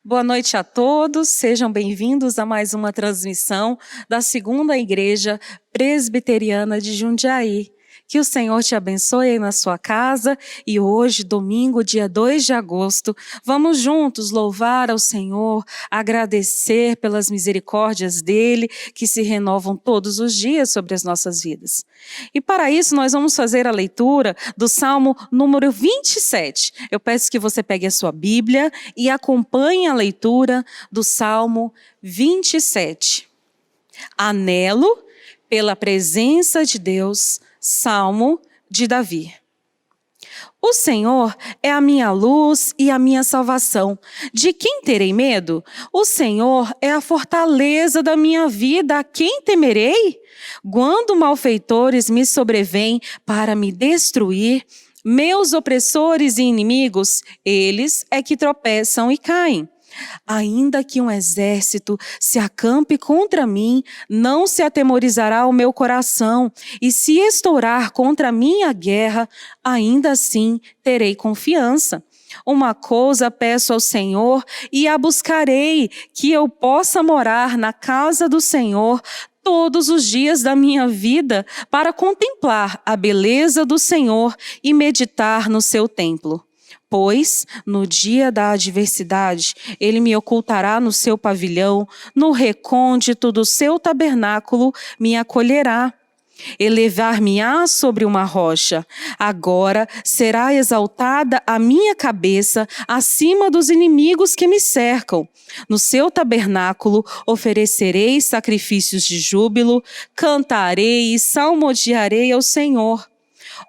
Boa noite a todos, sejam bem-vindos a mais uma transmissão da Segunda Igreja Presbiteriana de Jundiaí. Que o Senhor te abençoe aí na sua casa e hoje, domingo, dia 2 de agosto, vamos juntos louvar ao Senhor, agradecer pelas misericórdias dEle que se renovam todos os dias sobre as nossas vidas. E para isso nós vamos fazer a leitura do Salmo número 27. Eu peço que você pegue a sua Bíblia e acompanhe a leitura do Salmo 27. Anelo pela presença de Deus, Salmo de Davi. O Senhor é a minha luz e a minha salvação. De quem terei medo? O Senhor é a fortaleza da minha vida. A quem temerei? Quando malfeitores me sobrevêm para me destruir, meus opressores e inimigos, eles é que tropeçam e caem. Ainda que um exército se acampe contra mim, não se atemorizará o meu coração, e se estourar contra mim a guerra, ainda assim terei confiança. Uma coisa peço ao Senhor e a buscarei, que eu possa morar na casa do Senhor todos os dias da minha vida, para contemplar a beleza do Senhor e meditar no seu templo. Pois, no dia da adversidade, ele me ocultará no seu pavilhão, no recôndito do seu tabernáculo me acolherá. Elevar-me-á sobre uma rocha. Agora será exaltada a minha cabeça acima dos inimigos que me cercam. No seu tabernáculo oferecerei sacrifícios de júbilo, cantarei e salmodiarei ao Senhor.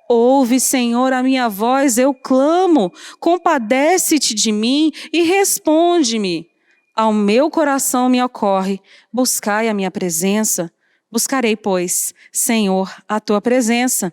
Ouve, Senhor, a minha voz, eu clamo, compadece-te de mim e responde-me. Ao meu coração me ocorre, buscai a minha presença. Buscarei, pois, Senhor, a tua presença.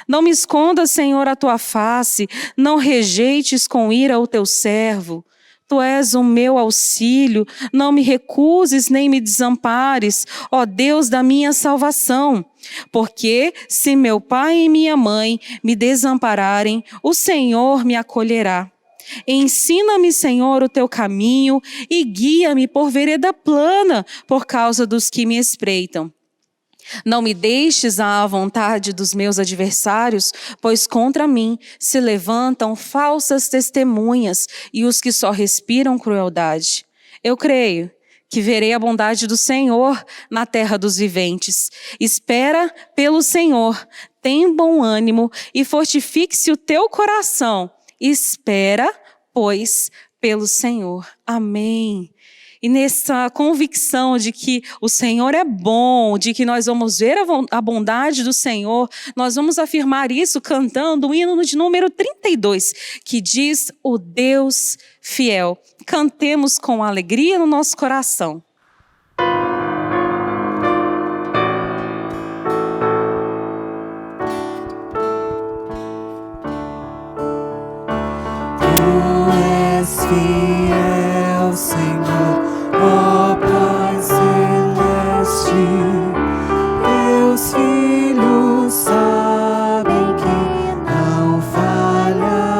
Não me escondas, Senhor, a tua face, não rejeites com ira o teu servo. Tu és o meu auxílio, não me recuses nem me desampares, ó Deus da minha salvação. Porque se meu pai e minha mãe me desampararem, o Senhor me acolherá. Ensina-me, Senhor, o teu caminho e guia-me por vereda plana por causa dos que me espreitam. Não me deixes à vontade dos meus adversários, pois contra mim se levantam falsas testemunhas e os que só respiram crueldade. Eu creio que verei a bondade do Senhor na terra dos viventes. Espera pelo Senhor, tem bom ânimo e fortifique-se o teu coração. Espera, pois, pelo Senhor. Amém. E nessa convicção de que o Senhor é bom, de que nós vamos ver a bondade do Senhor, nós vamos afirmar isso cantando o hino de número 32, que diz o Deus fiel. Cantemos com alegria no nosso coração. Tu és fiel, Senhor. Ó Pai Celeste, teus filhos sabem que não falharás.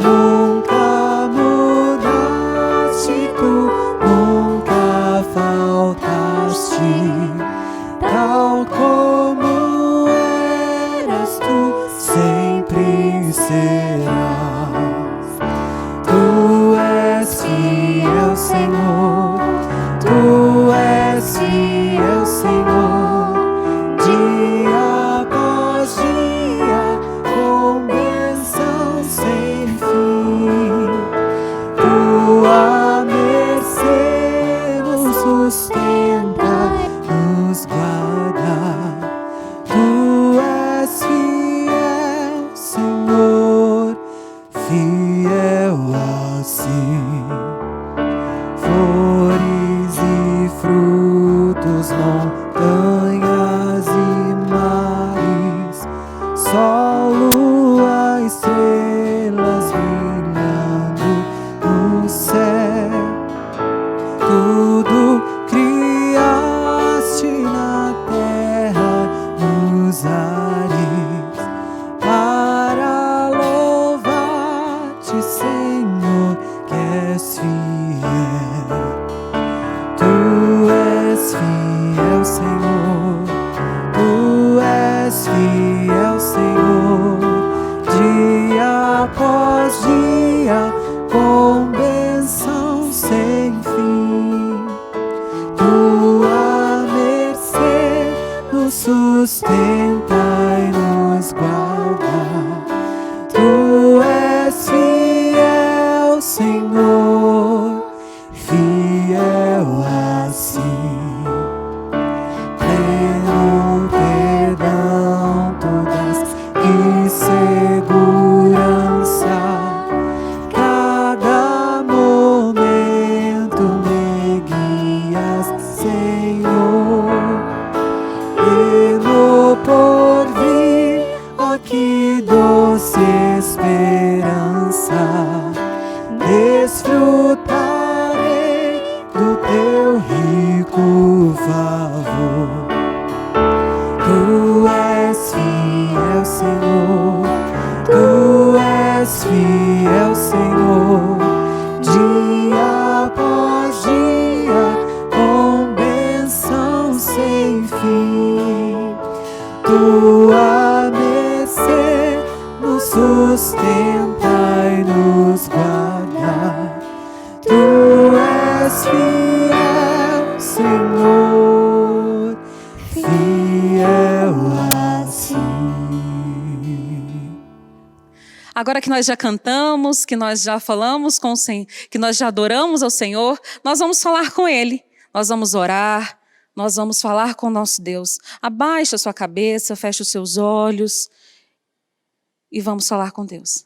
Nunca mudaste, tu nunca faltaste. Tal como eras, tu sempre serás. Tu és fiel, Senhor. Tu és fiel, Senhor. Dia após dia, com bênção sem fim. Tua mercê nos sustenta, nos guarda. Tu és fiel, Senhor. Fiel assim. Flores e frutos, montanhas e mares, sol, lua, estrelas brilhando no céu. Tudo criaste na terra, nos ares, para louvar-te, Senhor. sustenta e nos guarda. Tu és fiel, Senhor, fiel assim. Pleno perdão tu dás e segurança. Cada momento me guias, Senhor. E no porvir, ó que doce esperança, desfrutarei do teu rico favor. Tu és fiel, Senhor, tu és fiel, Senhor, dia após dia, com bênção sem fim. Tua mercê nos sustenta e nos guarda. Tu és fiel, Senhor, fiel assim. Agora que nós já cantamos, que nós já falamos com o Senhor, que nós já adoramos ao Senhor, nós vamos falar com Ele. Nós vamos orar, nós vamos falar com o nosso Deus. Abaixa a sua cabeça, fecha os seus olhos e vamos falar com Deus.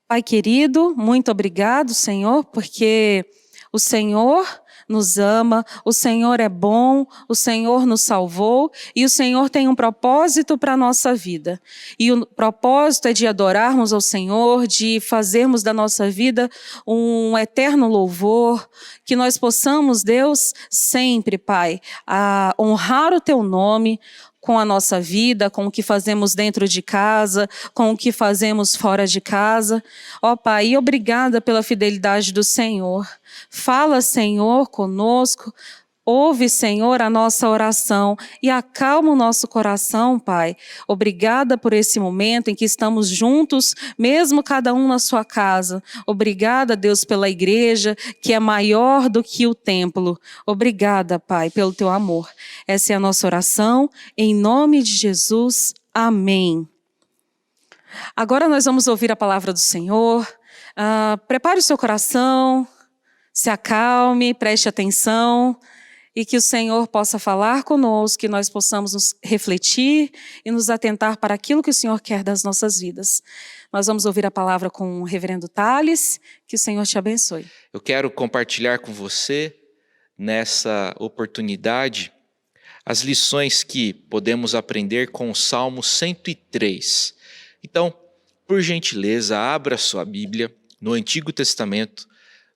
Pai querido, muito obrigado, Senhor, porque o Senhor nos ama, o Senhor é bom, o Senhor nos salvou e o Senhor tem um propósito para a nossa vida. E o propósito é de adorarmos ao Senhor, de fazermos da nossa vida um eterno louvor, que nós possamos, Deus, sempre, Pai, honrar o Teu nome, com a nossa vida, com o que fazemos dentro de casa, com o que fazemos fora de casa. Ó Pai, e obrigada pela fidelidade do Senhor. Fala, Senhor, conosco. Ouve, Senhor, a nossa oração e acalma o nosso coração, Pai. Obrigada por esse momento em que estamos juntos, mesmo cada um na sua casa. Obrigada, Deus, pela igreja, que é maior do que o templo. Obrigada, Pai, pelo teu amor. Essa é a nossa oração, em nome de Jesus. Amém. Agora nós vamos ouvir a palavra do Senhor. Prepare o seu coração, se acalme, preste atenção. E que o Senhor possa falar conosco, que nós possamos nos refletir e nos atentar para aquilo que o Senhor quer das nossas vidas. Nós vamos ouvir a palavra com o reverendo Thales, que o Senhor te abençoe. Eu quero compartilhar com você, nessa oportunidade, as lições que podemos aprender com o Salmo 103. Então, por gentileza, abra sua Bíblia no Antigo Testamento,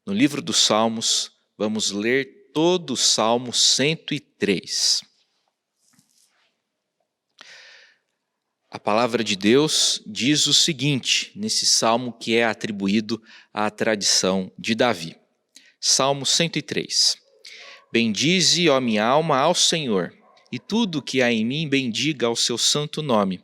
no livro dos Salmos, vamos ler todo o Salmo 103. A palavra de Deus diz o seguinte, nesse salmo que é atribuído à tradição de Davi. Salmo 103. Bendize, ó minha alma, ao Senhor, e tudo que há em mim bendiga ao seu santo nome.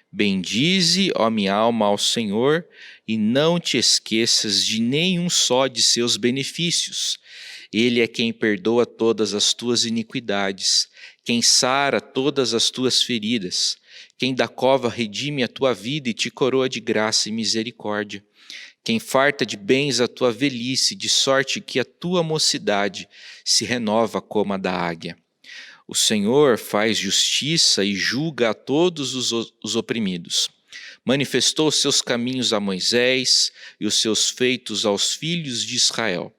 Bendize, ó minha alma, ao Senhor, e não te esqueças de nenhum só de seus benefícios. Ele é quem perdoa todas as tuas iniquidades, quem sara todas as tuas feridas, quem da cova redime a tua vida e te coroa de graça e misericórdia, quem farta de bens a tua velhice, de sorte que a tua mocidade se renova como a da águia. O Senhor faz justiça e julga a todos os oprimidos. Manifestou os seus caminhos a Moisés e os seus feitos aos filhos de Israel.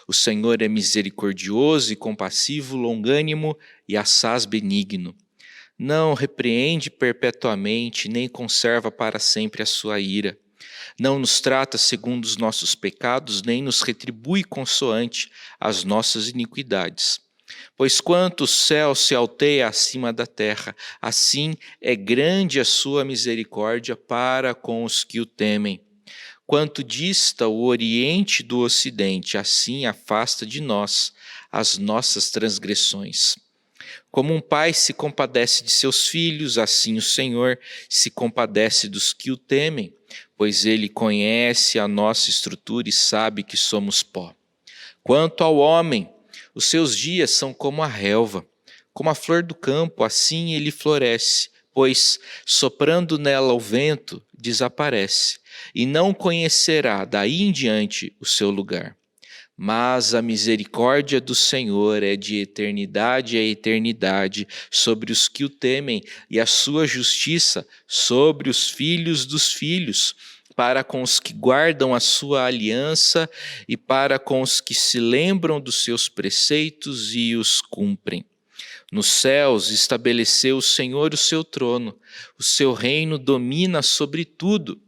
O Senhor é misericordioso e compassivo, longânimo e assaz benigno. Não repreende perpetuamente, nem conserva para sempre a sua ira. Não nos trata segundo os nossos pecados, nem nos retribui consoante as nossas iniquidades. Pois quanto o céu se alteia acima da terra, assim é grande a sua misericórdia para com os que o temem. Quanto dista o Oriente do Ocidente, assim afasta de nós as nossas transgressões. Como um pai se compadece de seus filhos, assim o Senhor se compadece dos que o temem, pois ele conhece a nossa estrutura e sabe que somos pó. Quanto ao homem, os seus dias são como a relva, Como a flor do campo, assim ele floresce, pois, soprando nela o vento, desaparece, e não conhecerá daí em diante o seu lugar. Mas a misericórdia do Senhor é de eternidade a eternidade sobre os que o temem, e a sua justiça sobre os filhos dos filhos, para com os que guardam a sua aliança e para com os que se lembram dos seus preceitos e os cumprem. Nos céus estabeleceu o Senhor o seu trono, o seu reino domina sobre tudo.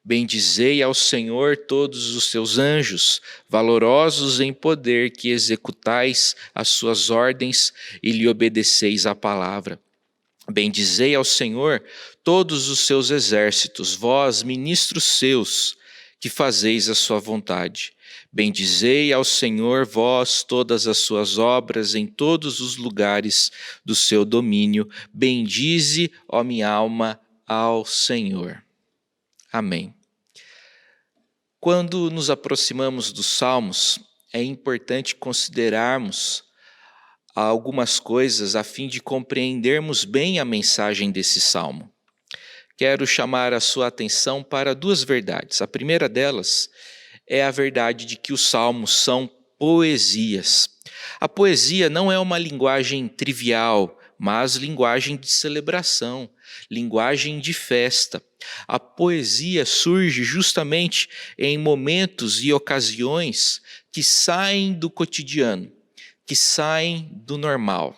Bendizei ao Senhor todos os seus anjos, valorosos em poder, que executais as suas ordens e lhe obedeceis a palavra. Bendizei ao Senhor todos os seus exércitos, vós, ministros seus, que fazeis a sua vontade. Bendizei ao Senhor, vós, todas as suas obras em todos os lugares do seu domínio. Bendize, ó minha alma, ao Senhor. Amém. Quando nos aproximamos dos Salmos, é importante considerarmos algumas coisas a fim de compreendermos bem a mensagem desse Salmo. Quero chamar a sua atenção para duas verdades. A primeira delas é a verdade de que os Salmos são poesias. A poesia não é uma linguagem trivial, mas linguagem de celebração, linguagem de festa. A poesia surge justamente em momentos e ocasiões que saem do cotidiano, que saem do normal.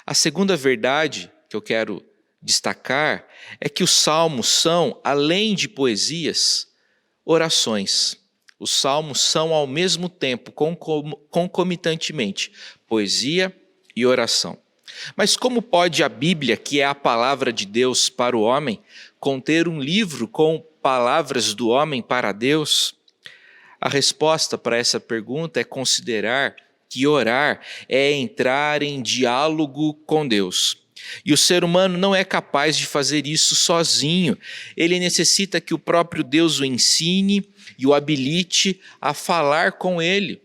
A segunda verdade que eu quero destacar é que os salmos são, além de poesias, orações. Os salmos são ao mesmo tempo, concomitantemente, poesia e oração. Mas como pode a Bíblia, que é a palavra de Deus para o homem, conter um livro com palavras do homem para Deus? A resposta para essa pergunta é considerar que orar é entrar em diálogo com Deus. E o ser humano não é capaz de fazer isso sozinho. Ele necessita que o próprio Deus o ensine e o habilite a falar com ele.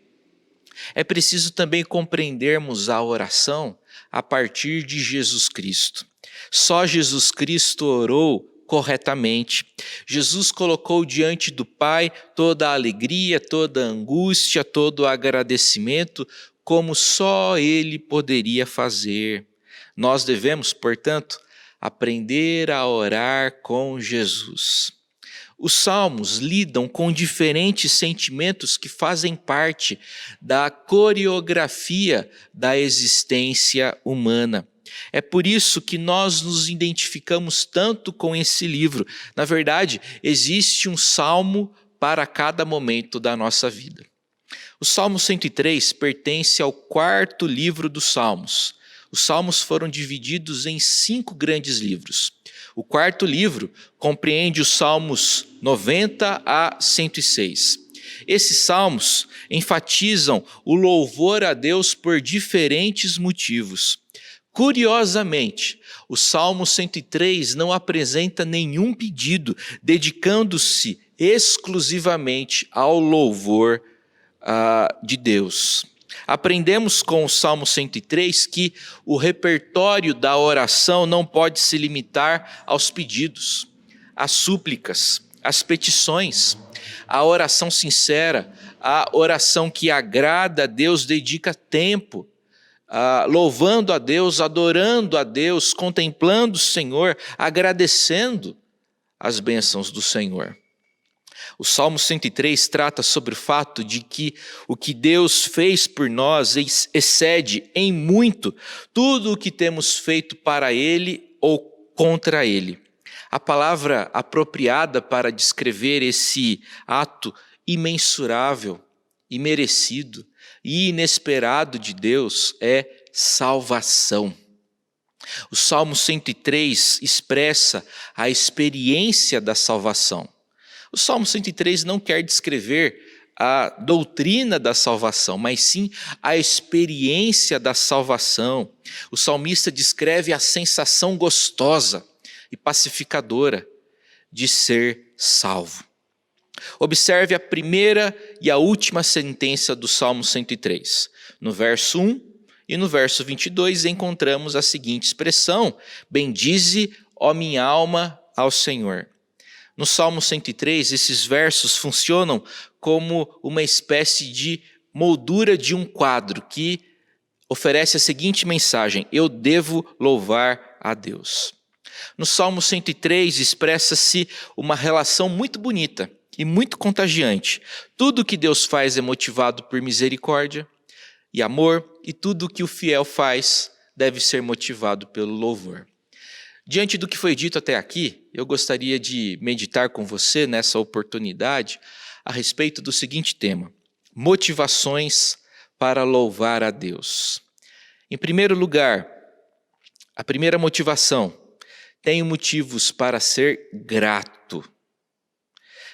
É preciso também compreendermos a oração a partir de Jesus Cristo. Só Jesus Cristo orou corretamente. Jesus colocou diante do Pai toda a alegria, toda a angústia, todo o agradecimento, como só Ele poderia fazer. Nós devemos, portanto, aprender a orar com Jesus. Os salmos lidam com diferentes sentimentos que fazem parte da coreografia da existência humana. É por isso que nós nos identificamos tanto com esse livro. Na verdade, existe um salmo para cada momento da nossa vida. O Salmo 103 pertence ao quarto livro dos Salmos. Os Salmos foram divididos em 5 grandes livros. O quarto livro compreende os Salmos 90 a 106. Esses salmos enfatizam o louvor a Deus por diferentes motivos. Curiosamente, o Salmo 103 não apresenta nenhum pedido, dedicando-se exclusivamente ao louvor de Deus. Aprendemos com o Salmo 103 que o repertório da oração não pode se limitar aos pedidos, às súplicas, às petições. A oração sincera, a oração que agrada a Deus, dedica tempo, louvando a Deus, adorando a Deus, contemplando o Senhor, agradecendo as bênçãos do Senhor. O Salmo 103 trata sobre o fato de que o que Deus fez por nós excede em muito tudo o que temos feito para Ele ou contra Ele. A palavra apropriada para descrever esse ato imensurável, imerecido e inesperado de Deus é salvação. O Salmo 103 expressa a experiência da salvação. O Salmo 103 não quer descrever a doutrina da salvação, mas sim a experiência da salvação. O salmista descreve a sensação gostosa e pacificadora de ser salvo. Observe a primeira e a última sentença do Salmo 103. No verso 1 E no verso 22 encontramos a seguinte expressão: bendize, ó minha alma, ao Senhor. No Salmo 103, esses versos funcionam como uma espécie de moldura de um quadro que oferece a seguinte mensagem: eu devo louvar a Deus. No Salmo 103 expressa-se uma relação muito bonita e muito contagiante. Tudo que Deus faz é motivado por misericórdia e amor, e tudo que o fiel faz deve ser motivado pelo louvor. Diante do que foi dito até aqui, eu gostaria de meditar com você nessa oportunidade a respeito do seguinte tema: motivações para louvar a Deus. Em primeiro lugar, a primeira motivação: tenho motivos para ser grato.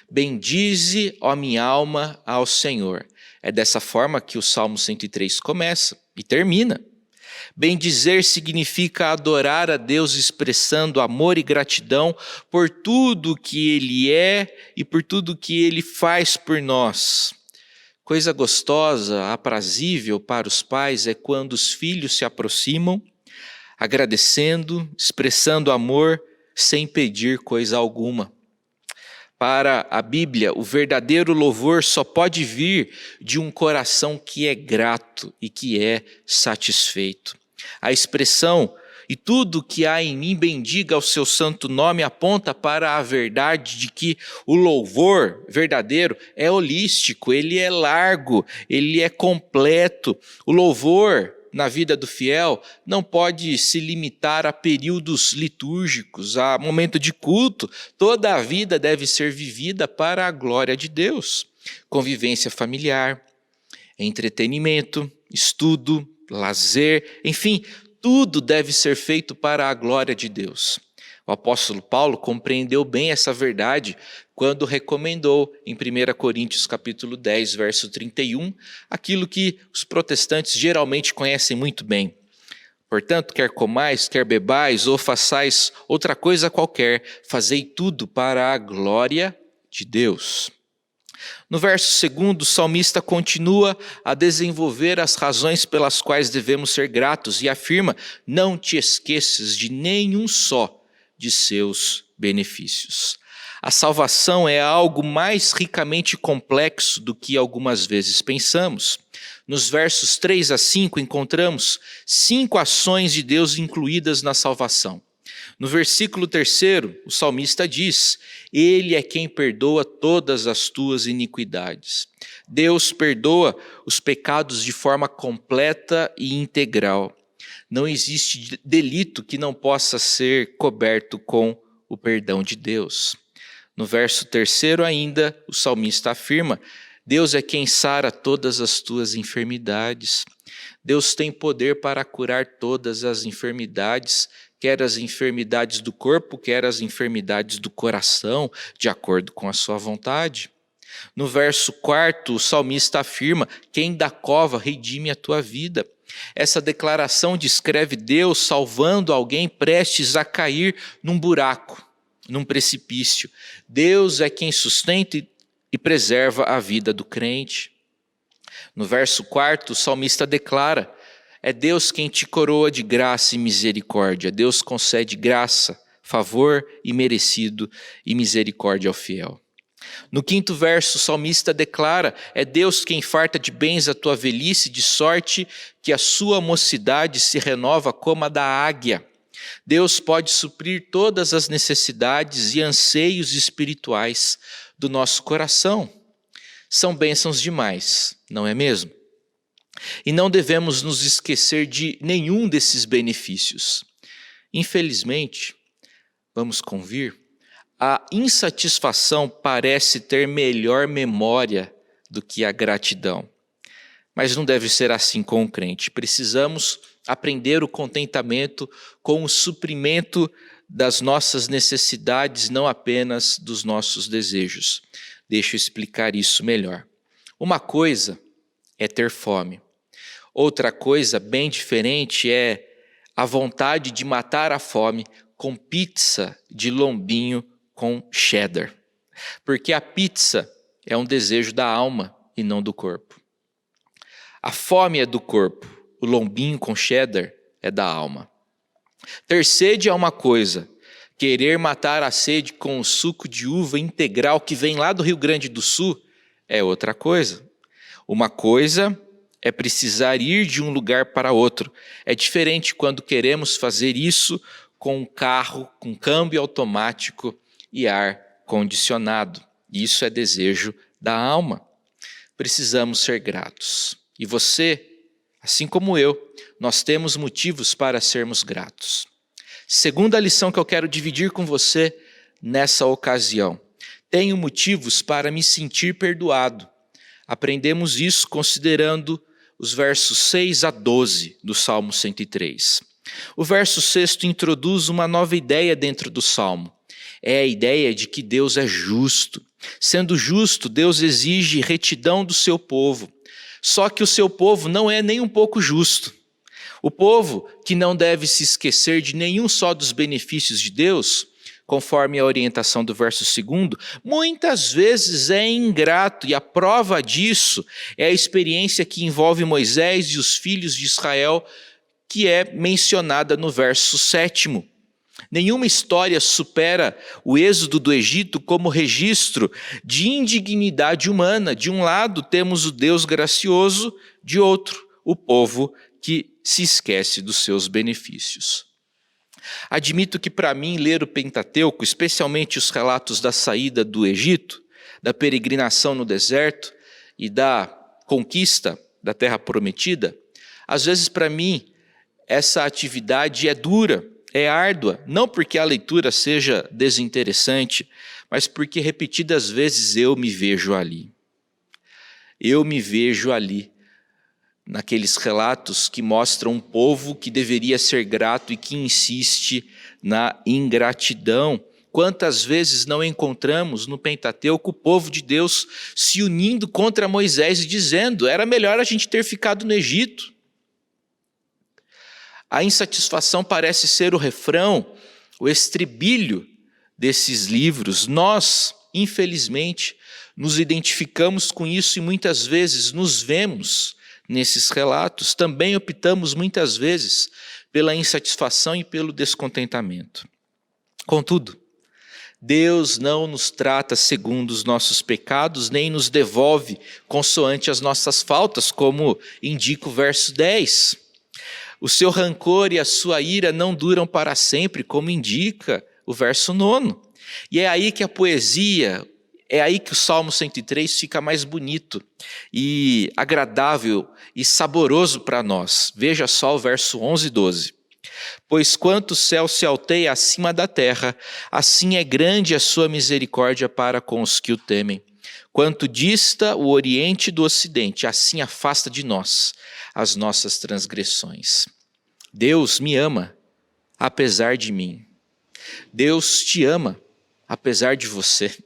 Bendize, ó minha alma, ao Senhor. É dessa forma que o Salmo 103 começa e termina. Bendizer significa adorar a Deus expressando amor e gratidão por tudo que Ele é e por tudo que Ele faz por nós. Coisa gostosa, aprazível para os pais é quando os filhos se aproximam, agradecendo, expressando amor, sem pedir coisa alguma. Para a Bíblia, o verdadeiro louvor só pode vir de um coração que é grato e que é satisfeito. A expressão "e tudo que há em mim bendiga o seu santo nome" aponta para a verdade de que o louvor verdadeiro é holístico, ele é largo, ele é completo. O louvor na vida do fiel não pode se limitar a períodos litúrgicos, a momento de culto. Toda a vida deve ser vivida para a glória de Deus. Convivência familiar, entretenimento, estudo, lazer, enfim, tudo deve ser feito para a glória de Deus. O apóstolo Paulo compreendeu bem essa verdade quando recomendou em 1 Coríntios capítulo 10, verso 31, aquilo que os protestantes geralmente conhecem muito bem. Portanto, quer comais, quer bebais, ou façais outra coisa qualquer, fazei tudo para a glória de Deus. No verso 2, o salmista continua a desenvolver as razões pelas quais devemos ser gratos e afirma: não te esqueças de nenhum só de seus benefícios. A salvação é algo mais ricamente complexo do que algumas vezes pensamos. Nos versos 3 a 5 encontramos 5 ações de Deus incluídas na salvação. No versículo 3, o salmista diz: Ele é quem perdoa todas as tuas iniquidades. Deus perdoa os pecados de forma completa e integral. Não existe delito que não possa ser coberto com o perdão de Deus. No verso 3 ainda, o salmista afirma: Deus é quem sara todas as tuas enfermidades. Deus tem poder para curar todas as enfermidades, quer as enfermidades do corpo, quer as enfermidades do coração, de acordo com a sua vontade. No verso 4, o salmista afirma: quem da cova redime a tua vida. Essa declaração descreve Deus salvando alguém prestes a cair num buraco, num precipício. Deus é quem sustenta e preserva a vida do crente. No verso 4, o salmista declara: é Deus quem te coroa de graça e misericórdia. Deus concede graça, favor imerecido e misericórdia ao fiel. No 5º verso, o salmista declara: é Deus quem farta de bens a tua velhice, de sorte que a sua mocidade se renova como a da águia. Deus pode suprir todas as necessidades e anseios espirituais do nosso coração. São bênçãos demais, não é mesmo? E não devemos nos esquecer de nenhum desses benefícios. Infelizmente, vamos convir, a insatisfação parece ter melhor memória do que a gratidão. Mas não deve ser assim com o crente. Precisamos aprender o contentamento com o suprimento das nossas necessidades, não apenas dos nossos desejos. Deixa eu explicar isso melhor. Uma coisa é ter fome. Outra coisa bem diferente é a vontade de matar a fome com pizza de lombinho com cheddar. Porque a pizza é um desejo da alma e não do corpo. A fome é do corpo, o lombinho com cheddar é da alma. Ter sede é uma coisa, querer matar a sede com o suco de uva integral que vem lá do Rio Grande do Sul é outra coisa. Uma coisa é precisar ir de um lugar para outro. É diferente quando queremos fazer isso com um carro com câmbio automático e ar condicionado. Isso é desejo da alma. Precisamos ser gratos. E você, assim como eu, nós temos motivos para sermos gratos. Segunda lição que eu quero dividir com você nessa ocasião. Tenho motivos para me sentir perdoado. Aprendemos isso considerando os versos 6 a 12 do Salmo 103. O verso 6 introduz uma nova ideia dentro do Salmo. É a ideia de que Deus é justo. Sendo justo, Deus exige retidão do seu povo. Só que o seu povo não é nem um pouco justo. O povo que não deve se esquecer de nenhum só dos benefícios de Deus, conforme a orientação do verso 2, muitas vezes é ingrato, e a prova disso é a experiência que envolve Moisés e os filhos de Israel, que é mencionada no verso 7. Nenhuma história supera o êxodo do Egito como registro de indignidade humana. De um lado temos o Deus gracioso, de outro, o povo que se esquece dos seus benefícios. Admito que para mim ler o Pentateuco, especialmente os relatos da saída do Egito, da peregrinação no deserto e da conquista da terra prometida, às vezes para mim essa atividade é dura, é árdua, não porque a leitura seja desinteressante, mas porque repetidas vezes eu me vejo ali. Eu me vejo ali, naqueles relatos que mostram um povo que deveria ser grato e que insiste na ingratidão. Quantas vezes não encontramos no Pentateuco o povo de Deus se unindo contra Moisés e dizendo: era melhor a gente ter ficado no Egito. A insatisfação parece ser o refrão, o estribilho desses livros. Nós, infelizmente, nos identificamos com isso e muitas vezes nos vemos nesses relatos. Também optamos muitas vezes pela insatisfação e pelo descontentamento. Contudo, Deus não nos trata segundo os nossos pecados, nem nos devolve consoante as nossas faltas, como indica o verso 10. O seu rancor e a sua ira não duram para sempre, como indica o verso 9. E é aí que a poesia, é aí que o Salmo 103 fica mais bonito e agradável e saboroso para nós. Veja só o verso 11 e 12. Pois quanto o céu se alteia acima da terra, assim é grande a sua misericórdia para com os que o temem. Quanto dista o oriente do ocidente, assim afasta de nós as nossas transgressões. Deus me ama, apesar de mim. Deus te ama, apesar de você.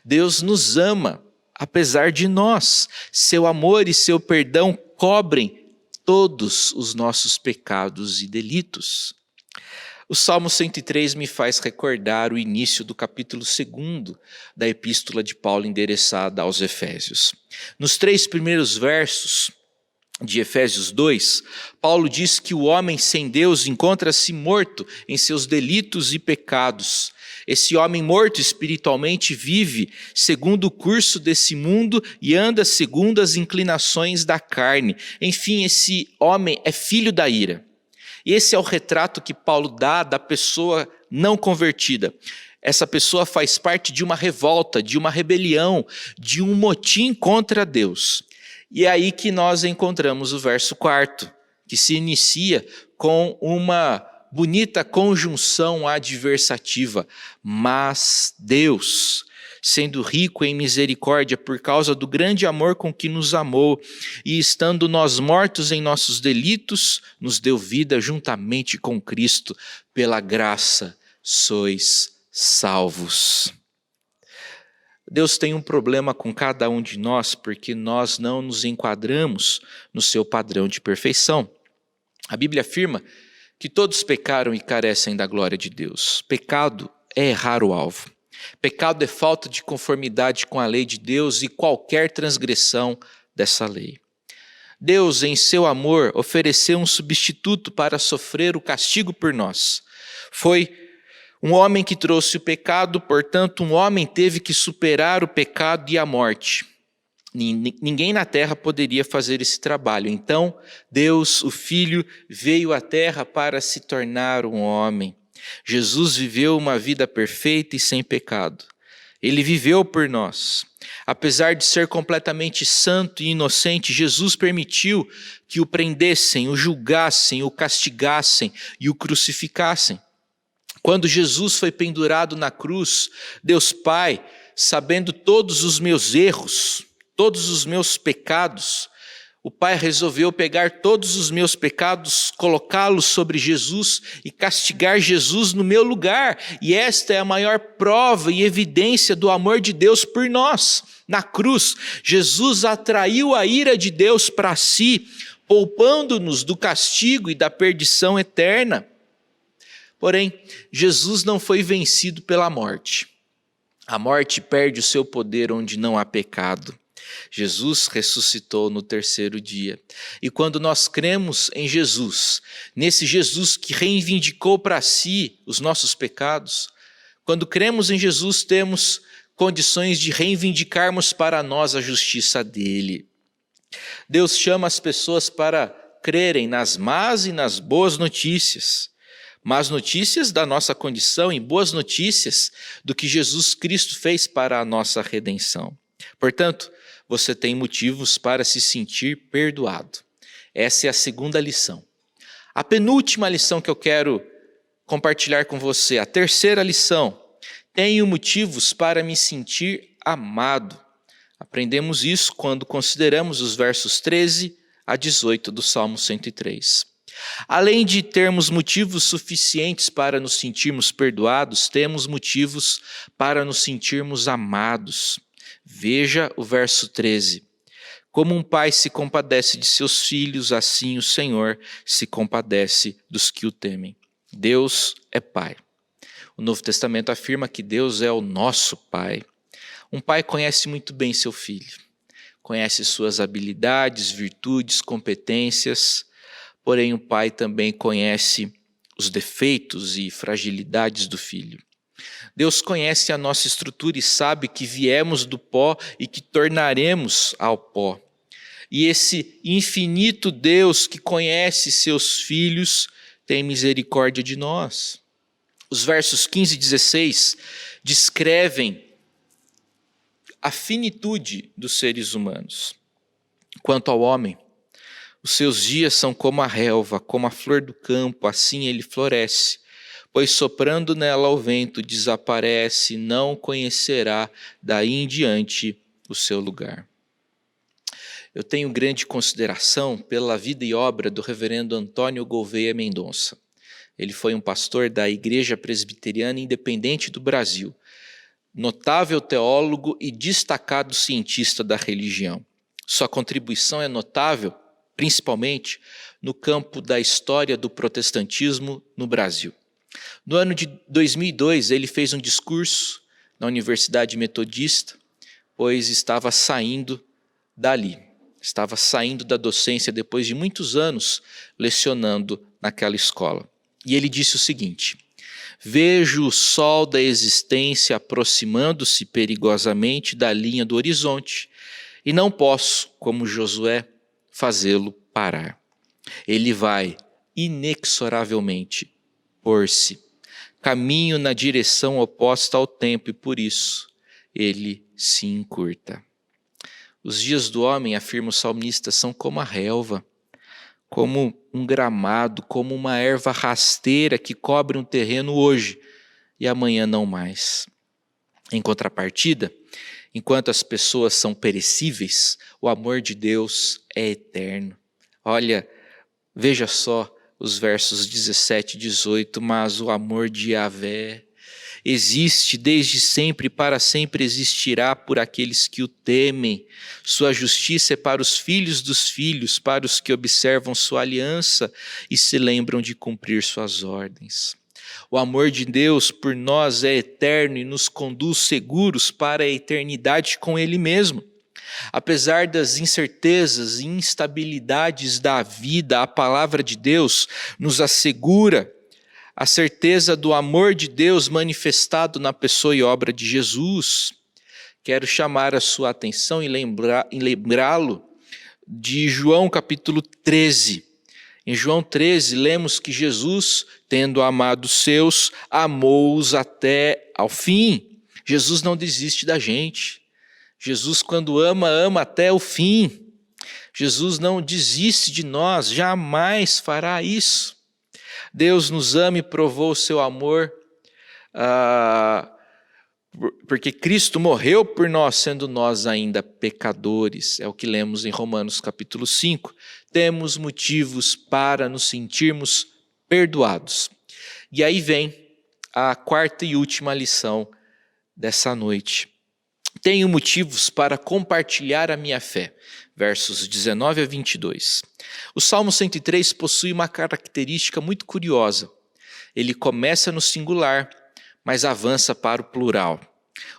Deus nos ama, apesar de nós. Seu amor e seu perdão cobrem todos os nossos pecados e delitos. O Salmo 103 me faz recordar o início do capítulo 2 da epístola de Paulo endereçada aos Efésios. Nos 3 primeiros versos de Efésios 2, Paulo diz que o homem sem Deus encontra-se morto em seus delitos e pecados. Esse homem morto espiritualmente vive segundo o curso desse mundo e anda segundo as inclinações da carne. Enfim, esse homem é filho da ira. E esse é o retrato que Paulo dá da pessoa não convertida. Essa pessoa faz parte de uma revolta, de uma rebelião, de um motim contra Deus. E é aí que nós encontramos o verso 4, que se inicia com uma bonita conjunção adversativa. Mas Deus, sendo rico em misericórdia por causa do grande amor com que nos amou, e estando nós mortos em nossos delitos, nos deu vida juntamente com Cristo. Pela graça sois salvos. Deus tem um problema com cada um de nós porque nós não nos enquadramos no seu padrão de perfeição. A Bíblia afirma que todos pecaram e carecem da glória de Deus. Pecado é errar o alvo. Pecado é falta de conformidade com a lei de Deus e qualquer transgressão dessa lei. Deus, em seu amor, ofereceu um substituto para sofrer o castigo por nós. Foi um homem que trouxe o pecado, portanto, um homem teve que superar o pecado e a morte. Ninguém na terra poderia fazer esse trabalho. Então, Deus, o Filho, veio à terra para se tornar um homem. Jesus viveu uma vida perfeita e sem pecado. Ele viveu por nós. Apesar de ser completamente santo e inocente, Jesus permitiu que o prendessem, o julgassem, o castigassem e o crucificassem. Quando Jesus foi pendurado na cruz, Deus Pai, sabendo todos os meus erros, todos os meus pecados, o Pai resolveu pegar todos os meus pecados, colocá-los sobre Jesus e castigar Jesus no meu lugar. E esta é a maior prova e evidência do amor de Deus por nós. Na cruz, Jesus atraiu a ira de Deus para si, poupando-nos do castigo e da perdição eterna. Porém, Jesus não foi vencido pela morte. A morte perde o seu poder onde não há pecado. Jesus ressuscitou no terceiro dia. E quando nós cremos em Jesus, nesse Jesus que reivindicou para si os nossos pecados, quando cremos em Jesus, temos condições de reivindicarmos para nós a justiça dele. Deus chama as pessoas para crerem nas más e nas boas notícias. Más notícias da nossa condição e boas notícias do que Jesus Cristo fez para a nossa redenção. Portanto, você tem motivos para se sentir perdoado. Essa é a segunda lição. A penúltima lição que eu quero compartilhar com você, a terceira lição, tenho motivos para me sentir amado. Aprendemos isso quando consideramos os versos 13 a 18 do Salmo 103. Além de termos motivos suficientes para nos sentirmos perdoados, temos motivos para nos sentirmos amados. Veja o verso 13. Como um pai se compadece de seus filhos, assim o Senhor se compadece dos que o temem. Deus é Pai. O Novo Testamento afirma que Deus é o nosso Pai. Um pai conhece muito bem seu filho. Conhece suas habilidades, virtudes, competências. Porém, o pai também conhece os defeitos e fragilidades do filho. Deus conhece a nossa estrutura e sabe que viemos do pó e que tornaremos ao pó. E esse infinito Deus que conhece seus filhos tem misericórdia de nós. Os versos 15 e 16 descrevem a finitude dos seres humanos. Quanto ao homem, os seus dias são como a relva, como a flor do campo, assim ele floresce. Pois soprando nela o vento desaparece, não conhecerá daí em diante o seu lugar. Eu tenho grande consideração pela vida e obra do reverendo Antônio Gouveia Mendonça. Ele foi um pastor da Igreja Presbiteriana Independente do Brasil, notável teólogo e destacado cientista da religião. Sua contribuição é notável, principalmente no campo da história do protestantismo no Brasil. No ano de 2002, ele fez um discurso na Universidade Metodista, pois estava saindo dali, estava saindo da docência depois de muitos anos lecionando naquela escola. E ele disse o seguinte: vejo o sol da existência aproximando-se perigosamente da linha do horizonte e não posso, como Josué, fazê-lo parar. Ele vai inexoravelmente pôr-se, caminho na direção oposta ao tempo e por isso ele se encurta. Os dias do homem, afirma o salmista, são como a relva, como um gramado, como uma erva rasteira que cobre um terreno hoje e amanhã não mais. Em contrapartida, enquanto as pessoas são perecíveis, o amor de Deus é eterno. Olha, veja só os versos 17 e 18, mas o amor de Yahvé existe desde sempre e para sempre existirá por aqueles que o temem. Sua justiça é para os filhos dos filhos, para os que observam sua aliança e se lembram de cumprir suas ordens. O amor de Deus por nós é eterno e nos conduz seguros para a eternidade com Ele mesmo. Apesar das incertezas e instabilidades da vida, a palavra de Deus nos assegura a certeza do amor de Deus manifestado na pessoa e obra de Jesus. Quero chamar a sua atenção e lembrá-lo de João capítulo 13. Em João 13, lemos que Jesus, tendo amado os seus, amou-os até ao fim. Jesus não desiste da gente. Jesus, quando ama, ama até o fim. Jesus não desiste de nós, jamais fará isso. Deus nos ama e provou o seu amor, porque Cristo morreu por nós, sendo nós ainda pecadores. É o que lemos em Romanos capítulo 5. Temos motivos para nos sentirmos perdoados. E aí vem a quarta e última lição dessa noite. Tenho motivos para compartilhar a minha fé. Versos 19 a 22. O Salmo 103 possui uma característica muito curiosa. Ele começa no singular, mas avança para o plural.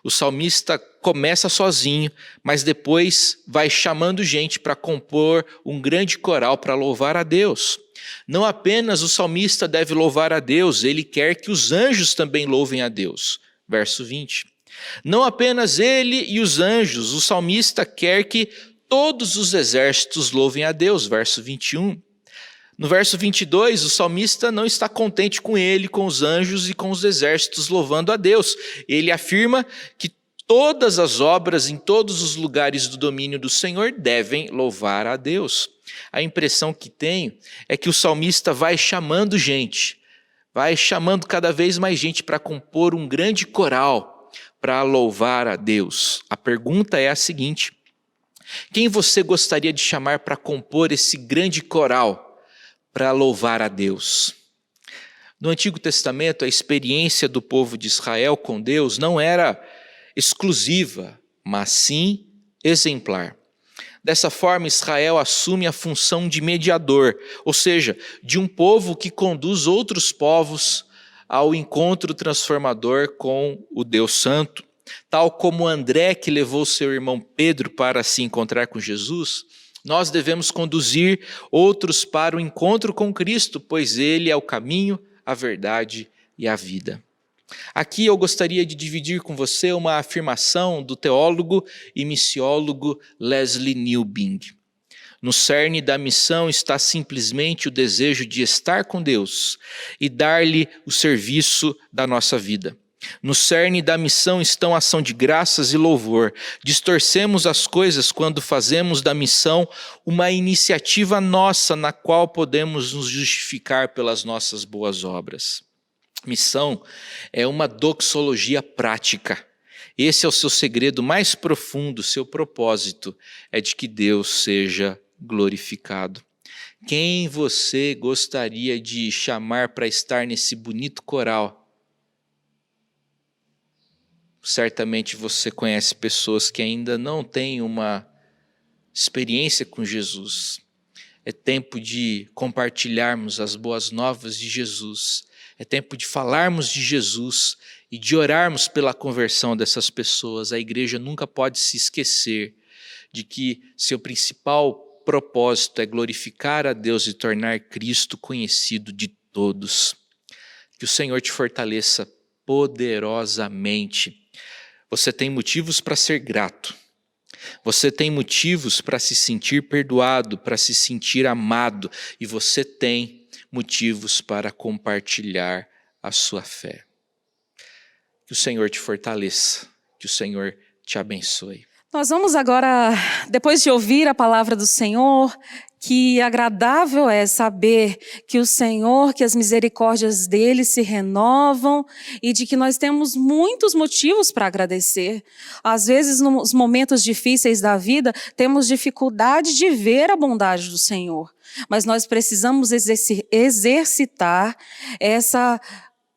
O salmista começa sozinho, mas depois vai chamando gente para compor um grande coral para louvar a Deus. Não apenas o salmista deve louvar a Deus, ele quer que os anjos também louvem a Deus. Verso 20. Não apenas ele e os anjos, o salmista quer que todos os exércitos louvem a Deus. Verso 21. No verso 22, o salmista não está contente com ele, com os anjos e com os exércitos louvando a Deus. Ele afirma que todas as obras em todos os lugares do domínio do Senhor devem louvar a Deus. A impressão que tenho é que o salmista vai chamando gente, vai chamando cada vez mais gente para compor um grande coral para louvar a Deus. A pergunta é a seguinte: quem você gostaria de chamar para compor esse grande coral para louvar a Deus? No Antigo Testamento, a experiência do povo de Israel com Deus não era exclusiva, mas sim exemplar. Dessa forma, Israel assume a função de mediador, ou seja, de um povo que conduz outros povos ao encontro transformador com o Deus Santo. Tal como André, que levou seu irmão Pedro para se encontrar com Jesus, nós devemos conduzir outros para o encontro com Cristo, pois Ele é o caminho, a verdade e a vida. Aqui eu gostaria de dividir com você uma afirmação do teólogo e missiólogo Leslie Newbing. No cerne da missão está simplesmente o desejo de estar com Deus e dar-lhe o serviço da nossa vida. No cerne da missão estão ação de graças e louvor. Distorcemos as coisas quando fazemos da missão uma iniciativa nossa na qual podemos nos justificar pelas nossas boas obras. Missão é uma doxologia prática. Esse é o seu segredo mais profundo, seu propósito é de que Deus seja glorificado. Quem você gostaria de chamar para estar nesse bonito coral? Certamente você conhece pessoas que ainda não têm uma experiência com Jesus. É tempo de compartilharmos as boas novas de Jesus. É tempo de falarmos de Jesus e de orarmos pela conversão dessas pessoas. A igreja nunca pode se esquecer de que seu principal propósito é glorificar a Deus e tornar Cristo conhecido de todos. Que o Senhor te fortaleça poderosamente. Você tem motivos para ser grato. Você tem motivos para se sentir perdoado, para se sentir amado. E você tem motivos para compartilhar a sua fé. Que o Senhor te fortaleça. Que o Senhor te abençoe. Nós vamos agora, depois de ouvir a palavra do Senhor, que agradável é saber que o Senhor, que as misericórdias dele se renovam e de que nós temos muitos motivos para agradecer. Às vezes, nos momentos difíceis da vida, temos dificuldade de ver a bondade do Senhor. Mas nós precisamos exercitar essa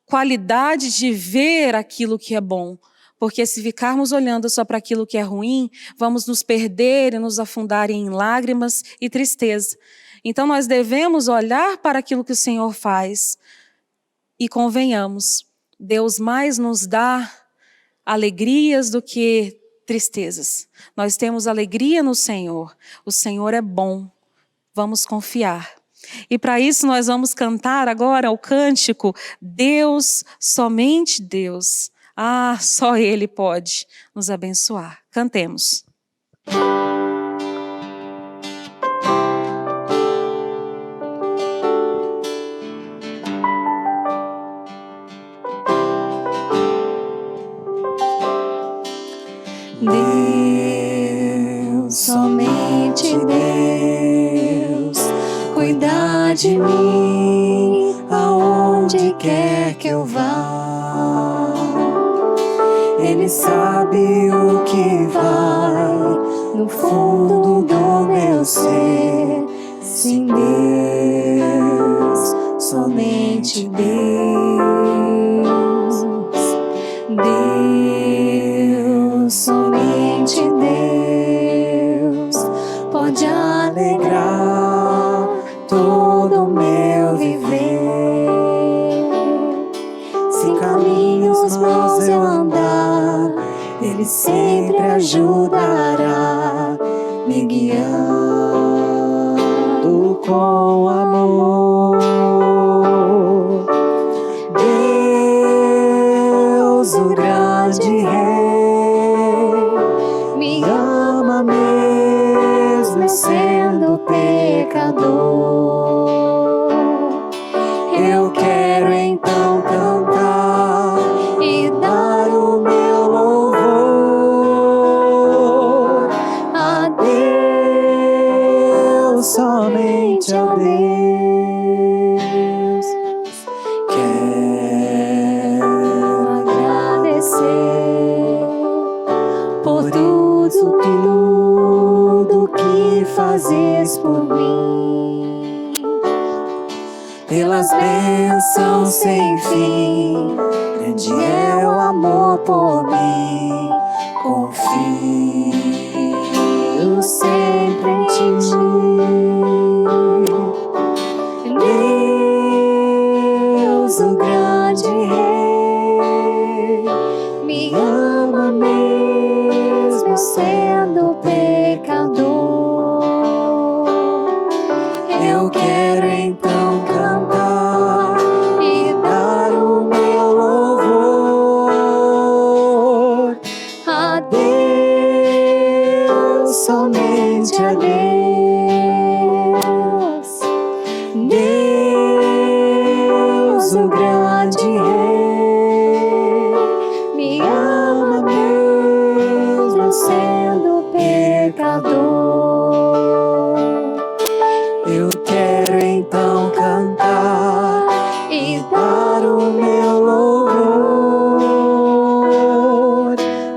qualidade de ver aquilo que é bom. Porque se ficarmos olhando só para aquilo que é ruim, vamos nos perder e nos afundar em lágrimas e tristeza. Então nós devemos olhar para aquilo que o Senhor faz. E convenhamos, Deus mais nos dá alegrias do que tristezas. Nós temos alegria no Senhor. O Senhor é bom. Vamos confiar. E para isso nós vamos cantar agora o cântico Deus, somente Deus. Ah, só Ele pode nos abençoar. Cantemos. Deus, somente Deus, cuida de mim aonde quer que eu vá. Ele sabe o que vai no fundo do meu ser. Sim, Deus, somente Deus. Deus, somente Deus, pode alegrar todo o meu viver. Se em caminhos maus eu andar, Ele sempre ajudará, me guiando com amor. Deus, o grande Rei, me ama mesmo sendo pecador. Eu quero então cantar e dar o meu louvor a Deus, somente a Deus. Quero agradecer por tudo que fazes por mim, pelas bênçãos sem fim. Grande é o amor por mim. Confio sempre em ti. Deus, o grande Rei, me ama mesmo sendo pecador. Eu quero então cantar e dar o meu louvor a Deus, somente a Deus. Deus, o grande Rei, me ama mesmo sendo pecador. Eu quero então cantar e dar o meu louvor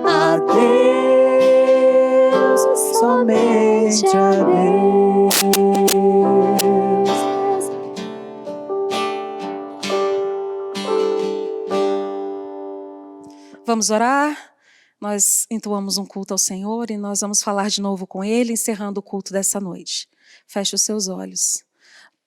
a Deus, somente a Deus. Vamos orar? Nós entoamos um culto ao Senhor e nós vamos falar de novo com Ele, encerrando o culto dessa noite. Feche os seus olhos.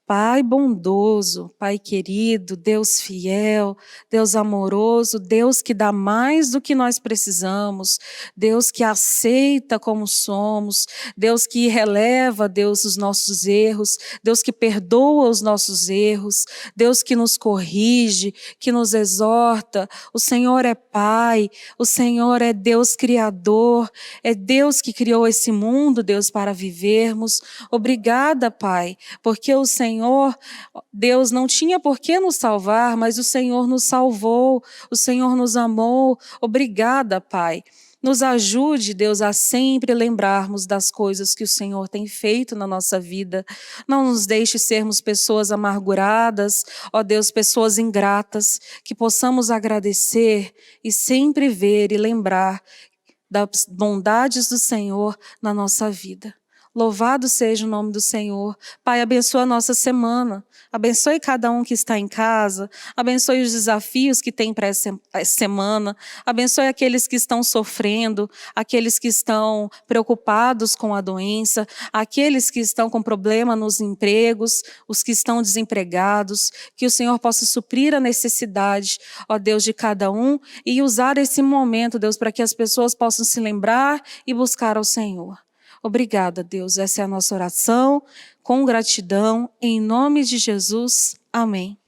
Pai bondoso, Pai querido, Deus fiel, Deus amoroso, Deus que dá mais do que nós precisamos, Deus que aceita como somos, Deus que releva, Deus, os nossos erros, Deus que perdoa os nossos erros, Deus que nos corrige, que nos exorta. O Senhor é Pai, o Senhor é Deus Criador, é Deus que criou esse mundo, Deus, para vivermos. Obrigada, Pai, porque o Senhor, Deus, não tinha por que nos salvar, mas o Senhor nos salvou, o Senhor nos amou. Obrigada, Pai. Nos ajude, Deus, a sempre lembrarmos das coisas que o Senhor tem feito na nossa vida. Não nos deixe sermos pessoas amarguradas, ó Deus, pessoas ingratas, que possamos agradecer e sempre ver e lembrar das bondades do Senhor na nossa vida. Louvado seja o nome do Senhor. Pai, abençoa a nossa semana. Abençoe cada um que está em casa. Abençoe os desafios que tem para essa semana. Abençoe aqueles que estão sofrendo, aqueles que estão preocupados com a doença, aqueles que estão com problema nos empregos, os que estão desempregados. Que o Senhor possa suprir a necessidade, ó Deus, de cada um e usar esse momento, Deus, para que as pessoas possam se lembrar e buscar ao Senhor. Obrigada, Deus. Essa é a nossa oração, com gratidão, em nome de Jesus. Amém.